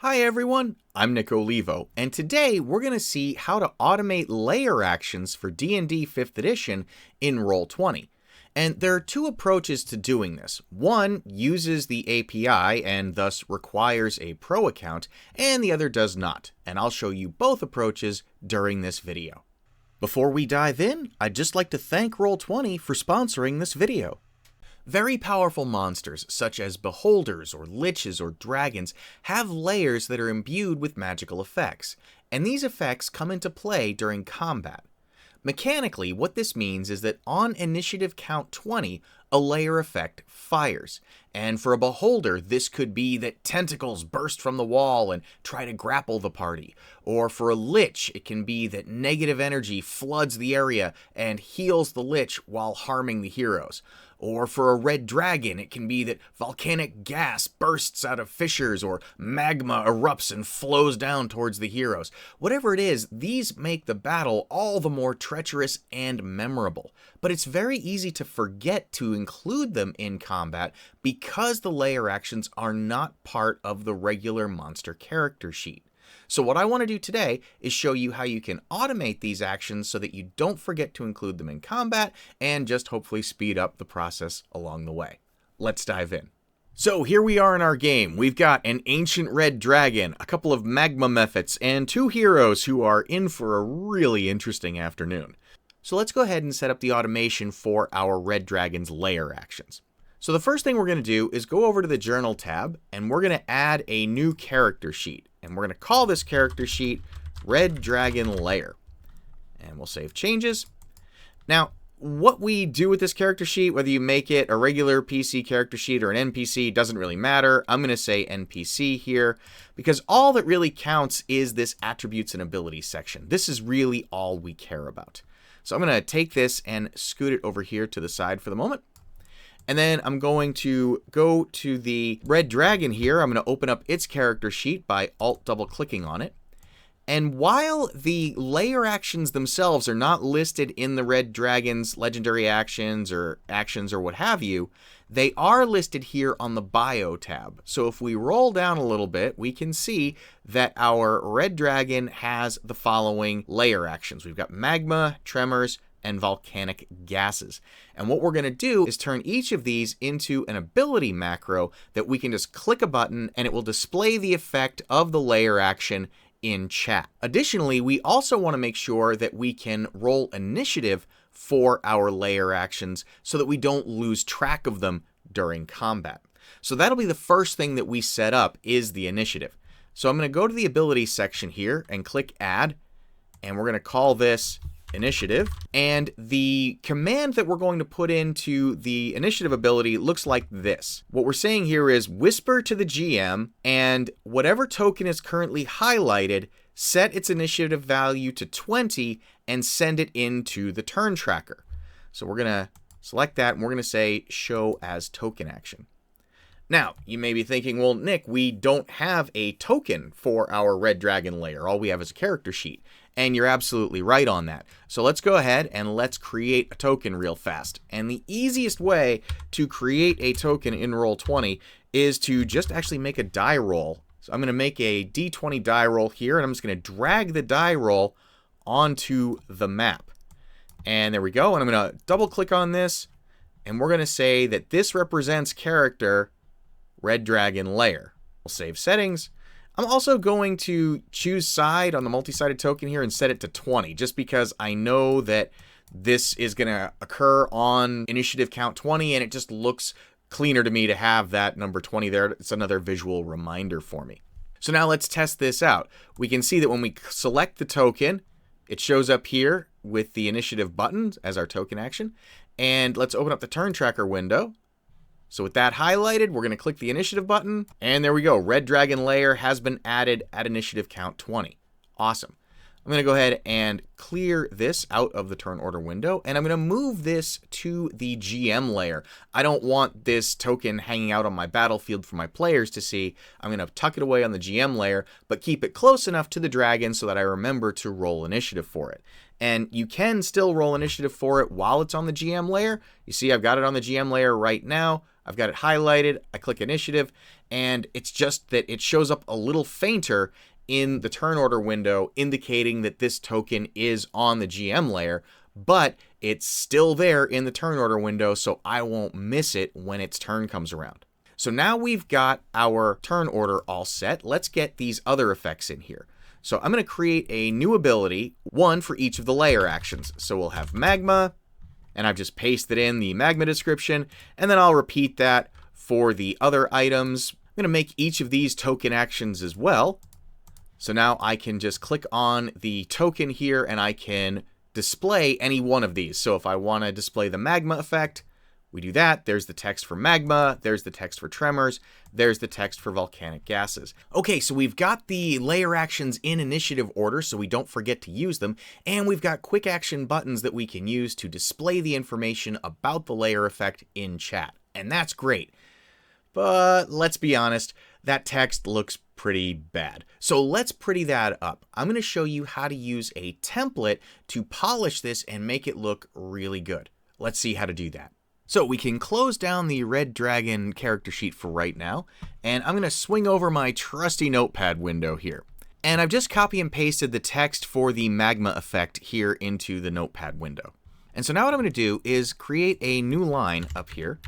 Hi everyone, I'm Nick Olivo, and today we're going to see how to automate layer actions for D&D 5th edition in Roll20. And there are two approaches to doing this. One uses the API and thus requires a pro account, and the other does not, and I'll show you both approaches during this video. Before we dive in, I'd just like to thank Roll20 for sponsoring this video. Very powerful monsters, such as beholders or liches or dragons, have layers that are imbued with magical effects, and these effects come into play during combat. Mechanically, what this means is that on initiative count 20, a layer effect fires. And for a beholder, this could be that tentacles burst from the wall and try to grapple the party. Or for a lich, it can be that negative energy floods the area and heals the lich while harming the heroes. Or for a red dragon, it can be that volcanic gas bursts out of fissures or magma erupts and flows down towards the heroes. Whatever it is, these make the battle all the more treacherous and memorable. But it's very easy to forget to include them in combat because the layer actions are not part of the regular monster character sheet. So what I want to do today is show you how you can automate these actions so that you don't forget to include them in combat and just hopefully speed up the process along the way. Let's dive in. So here we are in our game. We've got an ancient red dragon, a couple of magma methods, and two heroes who are in for a really interesting afternoon. So let's go ahead and set up the automation for our red dragon's layer actions. So the first thing we're going to do is go over to the Journal tab, and we're going to add a new character sheet. And we're going to call this character sheet Red Dragon Lair. And we'll save changes. Now, what we do with this character sheet, whether you make it a regular PC character sheet or an NPC, doesn't really matter. I'm going to say NPC here, because all that really counts is this attributes and abilities section. This is really all we care about. So I'm going to take this and scoot it over here to the side for the moment. And then I'm going to go to the red dragon here. I'm going to open up its character sheet by alt double clicking on it. And while the layer actions themselves are not listed in the red dragon's legendary actions or what have you, they are listed here on the bio tab. So if we roll down a little bit, we can see that our red dragon has the following layer actions. We've got magma, tremors, and volcanic gases. And what we're going to do is turn each of these into an ability macro that we can just click a button and it will display the effect of the layer action in chat. Additionally, we also want to make sure that we can roll initiative for our layer actions so that we don't lose track of them during combat. So that'll be the first thing that we set up is the initiative. So I'm going to go to the ability section here and click add, and we're going to call this initiative, and the command that we're going to put into the initiative ability looks like this. What we're saying here is whisper to the GM, and whatever token is currently highlighted, set its initiative value to 20 and send it into the turn tracker. So we're going to select that and we're going to say show as token action. Now, you may be thinking, well, Nick, we don't have a token for our Red Dragon Lair. All we have is a character sheet. And you're absolutely right on that. So let's go ahead and let's create a token real fast. And the easiest way to create a token in Roll20 is to just actually make a die roll. So I'm going to make a D20 die roll here, and I'm just going to drag the die roll onto the map. And there we go. And I'm going to double click on this, and we're going to say that this represents character Red Dragon Lair. We'll save settings. I'm also going to choose side on the multi-sided token here and set it to 20, just because I know that this is going to occur on initiative count 20, and it just looks cleaner to me to have that number 20 there. It's another visual reminder for me. So now let's test this out. We can see that when we select the token, it shows up here with the initiative button as our token action. And let's open up the turn tracker window. So with that highlighted, we're going to click the initiative button, and there we go. Red Dragon Lair has been added at initiative count 20. Awesome. I'm going to go ahead and clear this out of the turn order window, and I'm going to move this to the GM layer. I don't want this token hanging out on my battlefield for my players to see. I'm going to tuck it away on the GM layer, but keep it close enough to the dragon so that I remember to roll initiative for it. And you can still roll initiative for it while it's on the GM layer. You see I've got it on the GM layer right now. I've got it highlighted, I click initiative, and it's just that it shows up a little fainter in the turn order window, indicating that this token is on the GM layer, but it's still there in the turn order window, so I won't miss it when its turn comes around. So now we've got our turn order all set. Let's get these other effects in here. So I'm going to create a new ability, one for each of the layer actions. So we'll have Magma, and I've just pasted in the Magma description, and then I'll repeat that for the other items. I'm going to make each of these token actions as well. So now I can just click on the token here, and I can display any one of these. So if I want to display the Magma effect, we do that. There's the text for Magma, there's the text for Tremors, there's the text for volcanic gases. Okay, so we've got the layer actions in initiative order so we don't forget to use them, and we've got quick action buttons that we can use to display the information about the layer effect in chat. And that's great. But let's be honest, that text looks pretty bad. So let's pretty that up. I'm going to show you how to use a template to polish this and make it look really good. Let's see how to do that. So we can close down the Red Dragon character sheet for right now, and I'm going to swing over my trusty notepad window here. And I've just copy and pasted the text for the Magma effect here into the notepad window. And so now what I'm going to do is create a new line up here,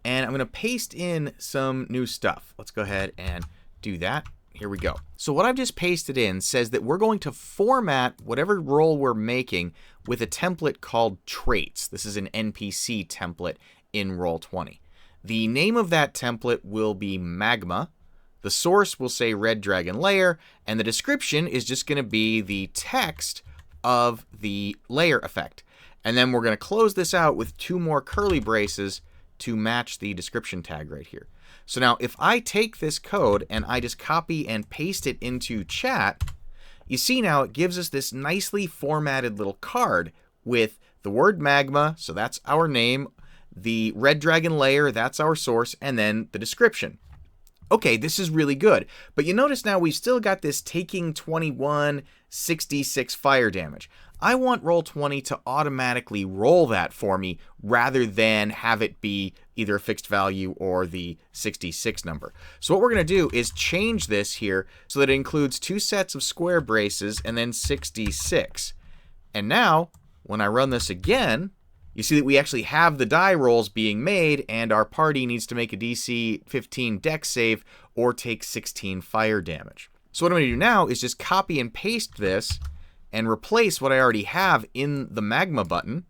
and I'm going to paste in some new stuff. Let's go ahead and do that. Here we go. So what I've just pasted in says that we're going to format whatever role we're making with a template called traits. This is an NPC template in Roll20. The name of that template will be Magma. The source will say Red Dragon Lair, and the description is just going to be the text of the layer effect. And then we're going to close this out with two more curly braces to match the description tag right here. So now if I take this code and I just copy and paste it into chat, you see now it gives us this nicely formatted little card with the word Magma, so that's our name, the Red Dragon Lair, that's our source, and then the description. Okay, this is really good, but you notice now we've still got this taking 21, 66 fire damage. I want Roll20 to automatically roll that for me rather than have it be either a fixed value or the 66 number. So what we're going to do is change this here so that it includes two sets of square braces and then 66. And now, when I run this again, you see that we actually have the die rolls being made, and our party needs to make a DC 15 dex save or take 16 fire damage. So what I'm going to do now is just copy and paste this and replace what I already have in the Magma button.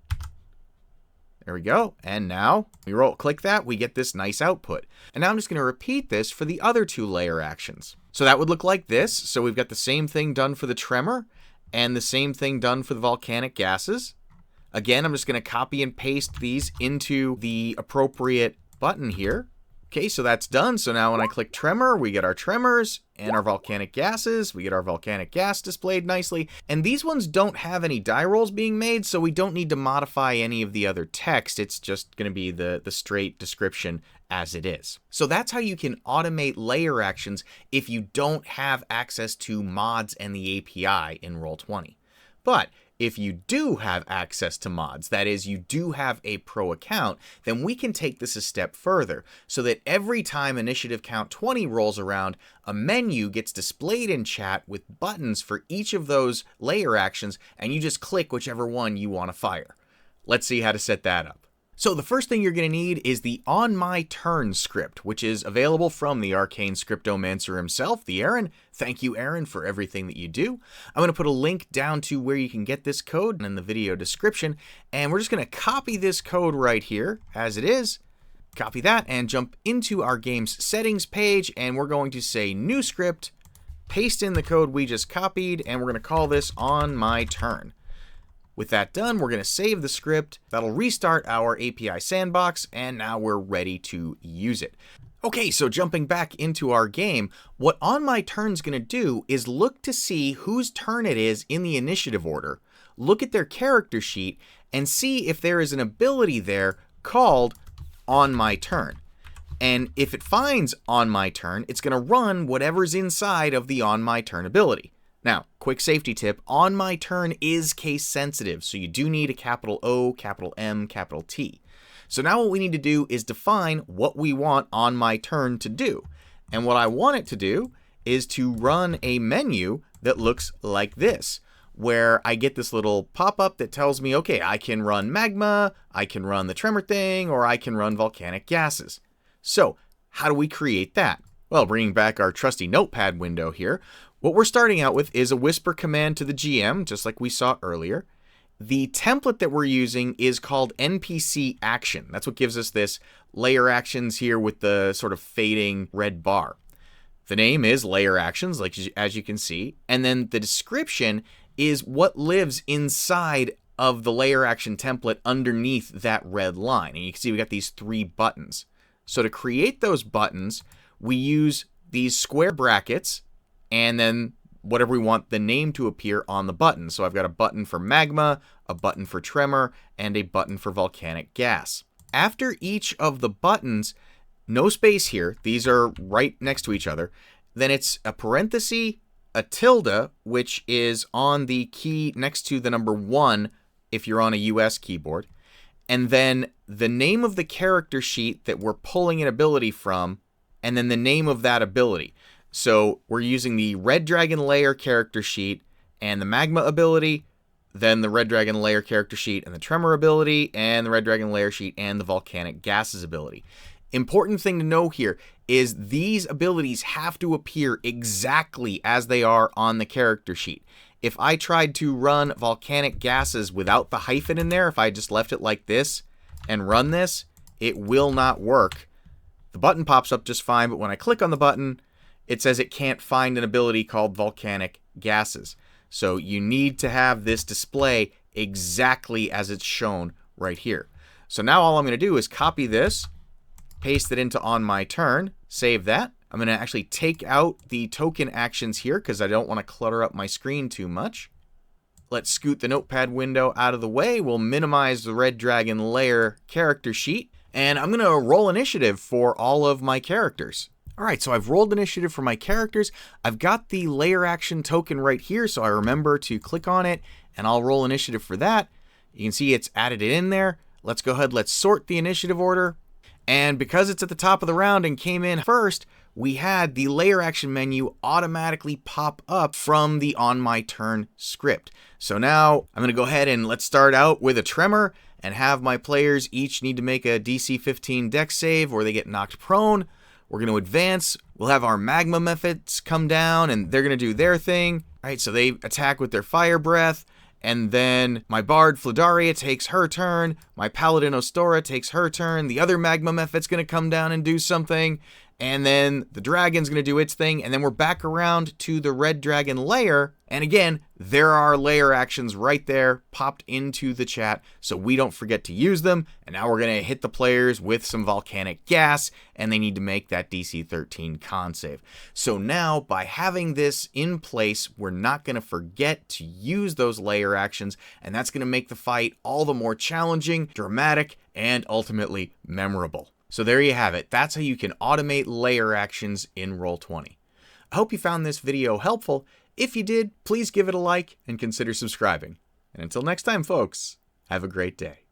There we go. And now we click that, we get this nice output. And now I'm just going to repeat this for the other two layer actions. So that would look like this. So we've got the same thing done for the Tremor and the same thing done for the volcanic gases. Again, I'm just going to copy and paste these into the appropriate button here. Okay, so that's done. So now when I click Tremor, we get our Tremors and our volcanic gases. We get our volcanic gas displayed nicely. And these ones don't have any die rolls being made, so we don't need to modify any of the other text. It's just going to be the straight description as it is. So that's how you can automate layer actions if you don't have access to mods and the API in Roll20. But if you do have access to mods, that is, you do have a pro account, then we can take this a step further so that every time initiative count 20 rolls around, a menu gets displayed in chat with buttons for each of those layer actions, and you just click whichever one you want to fire. Let's see how to set that up. So the first thing you're going to need is the OnMyTurn script, which is available from the arcane scriptomancer himself, the Aaron. Thank you, Aaron, for everything that you do. I'm going to put a link down to where you can get this code in the video description, and we're just going to copy this code right here as it is. Copy that and jump into our game's settings page, and we're going to say new script, paste in the code we just copied, and we're going to call this OnMyTurn. With that done, we're going to save the script. That'll restart our API sandbox, and now we're ready to use it. Okay, so jumping back into our game, what OnMyTurn's going to do is look to see whose turn it is in the initiative order, look at their character sheet, and see if there is an ability there called OnMyTurn. And if it finds OnMyTurn, it's going to run whatever's inside of the OnMyTurn ability. Now, quick safety tip, OnMyTurn is case sensitive, so you do need a capital O, capital M, capital T. So now what we need to do is define what we want OnMyTurn to do. And what I want it to do is to run a menu that looks like this, where I get this little pop-up that tells me, okay, I can run magma, I can run the tremor thing, or I can run volcanic gases. So how do we create that? Well, bringing back our trusty notepad window here, what we're starting out with is a whisper command to the GM, just like we saw earlier. The template that we're using is called NPC action. That's what gives us this layer actions here with the sort of fading red bar. The name is layer actions, like as you can see, and then the description is what lives inside of the layer action template underneath that red line. And you can see we got these 3 buttons. So to create those buttons, we use these square brackets and then whatever we want the name to appear on the button. So I've got a button for magma, a button for tremor, and a button for volcanic gas. After each of the buttons, no space here, these are right next to each other, then it's a parenthesis, a tilde, which is on the key next to the number 1 if you're on a US keyboard, and then the name of the character sheet that we're pulling an ability from, and then the name of that ability. So we're using the Red Dragon Lair character sheet and the Magma ability, then the Red Dragon Lair character sheet and the Tremor ability, and the Red Dragon Lair sheet and the Volcanic Gases ability. Important thing to know here is these abilities have to appear exactly as they are on the character sheet. If I tried to run Volcanic Gases without the hyphen in there, if I just left it like this and run this, it will not work. The button pops up just fine, but when I click on the button, it says it can't find an ability called Volcanic Gases. So you need to have this display exactly as it's shown right here. So now all I'm going to do is copy this, paste it into OnMyTurn, save that. I'm going to actually take out the token actions here because I don't want to clutter up my screen too much. Let's scoot the notepad window out of the way. We'll minimize the Red Dragon Lair character sheet. And I'm going to roll initiative for all of my characters. All right, so I've rolled initiative for my characters. I've got the layer action token right here, so I remember to click on it, and I'll roll initiative for that. You can see it's added it in there. Let's go ahead, let's sort the initiative order. And because it's at the top of the round and came in first, we had the layer action menu automatically pop up from the OnMyTurn script. So now I'm going to go ahead and let's start out with a tremor and have my players each need to make a DC 15 dex save or they get knocked prone. We're going to advance. We'll have our magma methods come down and they're going to do their thing. All right, so they attack with their fire breath. And then my bard Fludaria takes her turn. My paladin Ostora takes her turn. The other magma method's going to come down and do something. And then the dragon's going to do its thing. And then we're back around to the Red Dragon Lair. And again, there are layer actions right there popped into the chat so we don't forget to use them. And now we're going to hit the players with some volcanic gas and they need to make that DC 13 con save. So now by having this in place, we're not going to forget to use those layer actions, and that's going to make the fight all the more challenging, dramatic, and ultimately memorable. So there you have it. That's how you can automate layer actions in Roll20. I hope you found this video helpful. If you did, please give it a like and consider subscribing. And until next time, folks, have a great day.